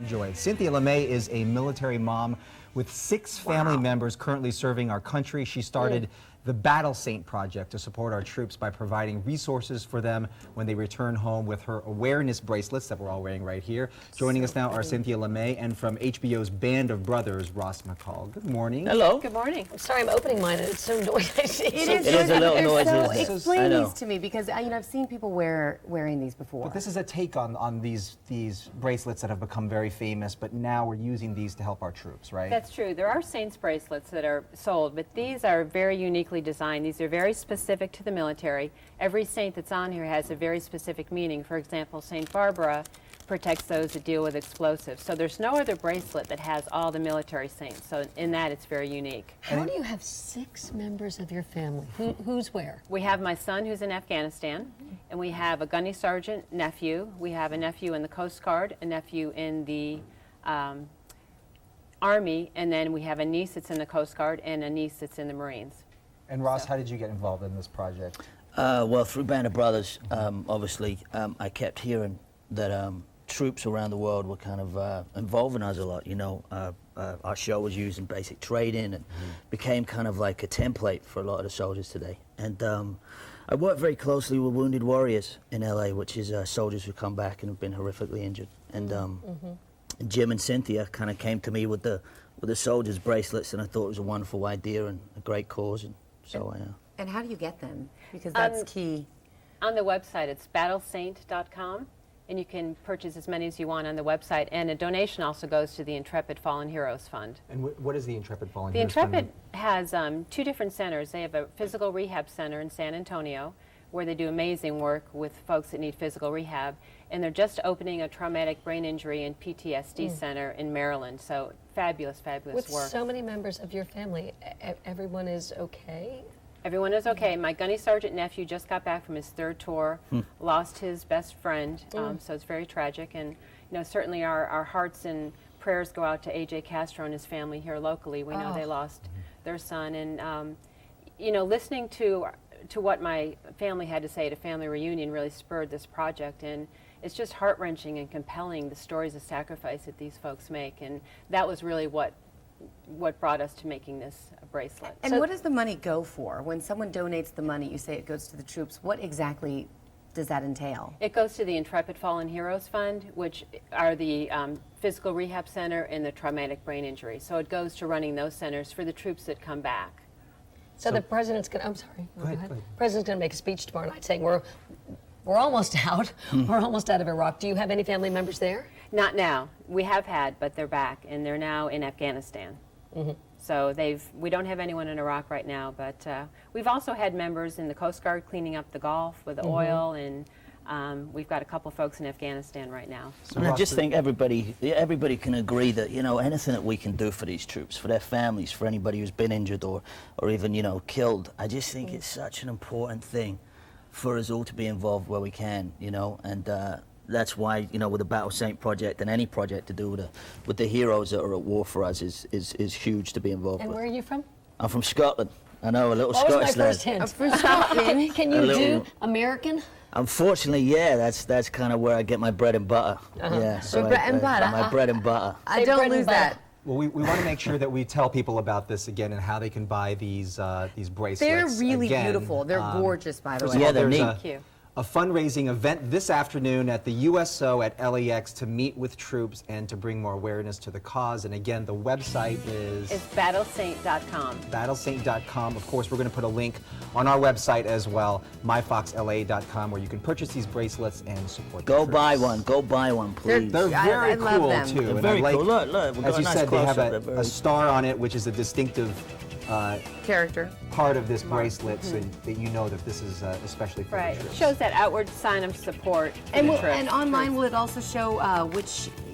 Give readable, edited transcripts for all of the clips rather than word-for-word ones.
Enjoy. Cynthia LeMay is a military mom with 6 family members currently serving our country. She started the Battle Saint Project to support our troops by providing resources for them when they return home with her awareness bracelets that we're all wearing right here. Joining us now are Cynthia LeMay and from HBO's Band of Brothers, Ross McCall. Good morning. Hello. Good morning. I'm sorry, I'm opening mine and it's so noisy. It is a little noisy. So isn't it? explain I know. these to me because I've seen people wearing these before. But this is a take on these bracelets that have become very famous, but now we're using these to help our troops, right? That's true. There are Saints bracelets that are sold, but these are very uniquely designed. These are very specific to the military. Every saint that's on here has a very specific meaning. For example, Saint Barbara protects those that deal with explosives. So there's no other bracelet that has all the military saints. So in that, it's very unique. How do you have 6 members of your family? Who's where? We have my son who's in Afghanistan, and we have a gunny sergeant nephew. We have a nephew in the Coast Guard, a nephew in the Army, and then we have a niece that's in the Coast Guard and a niece that's in the Marines. And Ross, how did you get involved in this project? Well, through Band of Brothers, obviously, I kept hearing that troops around the world were kind of involving us a lot. You know, our show was used in basic training and became kind of like a template for a lot of the soldiers today. And I work very closely with Wounded Warriors in LA, which is soldiers who come back and have been horrifically injured. And Jim and Cynthia kind of came to me with the soldiers' bracelets, and I thought it was a wonderful idea and a great cause. And so And how do you get them? Because that's key. On the website, it's battlesaint.com, and you can purchase as many as you want on the website. And a donation also goes to the Intrepid Fallen Heroes Fund. And what is the Intrepid Fallen The Heroes Fund? Intrepid has 2 different centers. They have a physical rehab center in San Antonio, where they do amazing work with folks that need physical rehab. And they're just opening a traumatic brain injury and PTSD center in Maryland. So fabulous, fabulous With work. so many members of your family, everyone is okay? Everyone is okay. My gunny sergeant nephew just got back from his 3rd tour, lost his best friend, so it's very tragic. And certainly our hearts and prayers go out to A.J. Castro and his family here locally. We know they lost their son, and listening to what my family had to say at a family reunion really spurred this project. And it's just heart-wrenching and compelling, the stories of sacrifice that these folks make, and that was really what brought us to making this bracelet. And what does the money go for? When someone donates the money, you say it goes to the troops. What exactly does that entail? It goes to the Intrepid Fallen Heroes Fund, which are the Physical Rehab Center and the Traumatic Brain Injury. So it goes to running those centers for the troops that come back. So the president's going to, I'm sorry. Go ahead. President's going to make a speech tomorrow night saying we're almost out. We're almost out of Iraq. Do you have any family members there? Not now. We have had, but they're back, and they're now in Afghanistan. So we don't have anyone in Iraq right now, but we've also had members in the Coast Guard cleaning up the Gulf with the oil, and we've got a couple folks in Afghanistan right now. So and I Ross, just think everybody can agree that anything that we can do for these troops, for their families, for anybody who's been injured or even killed, I just think it's such an important thing for us all to be involved where we can, and that's why, with the Battle Saint project and any project to do with the heroes that are at war for us is huge to be involved And with. where are you from? I'm from Scotland. I know, a little What was my Scottish lad. first hint? For Scotland. Can you do American? Unfortunately, yeah, that's kind of where I get my bread and butter. Yeah, so Your bread and butter. my bread and butter. I Say don't bread and lose butter. that. Well, we want to make sure that we tell people about this again and how they can buy these bracelets. They're really again. beautiful. They're gorgeous, by the First way. of Yeah, all, they're there's neat. Thank you. a fundraising event this afternoon at the USO at LAX to meet with troops and to bring more awareness to the cause. And again, the website is It's battlesaint.com. battlesaint.com. Of course, we're going to put a link on our website as well, myfoxla.com, where you can purchase these bracelets and support the Go troops. buy one. Go buy one, please. They're very I love cool them. too. They're And very I like, cool. Look, we've as got you a nice said, they have close-up. They're a very- star on it, which is a distinctive Character. part of this bracelet, so that you know that this is especially for Right. the It troops. shows that outward sign of support for And, the troops. and online, will it also show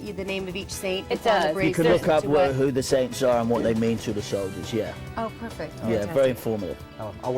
the name of each saint? It It's on the does. You You can bracelet? look up to what- who the saints are and what they mean to the soldiers. Yeah, Oh, perfect. yeah, Fantastic. very informative. I'll wear it.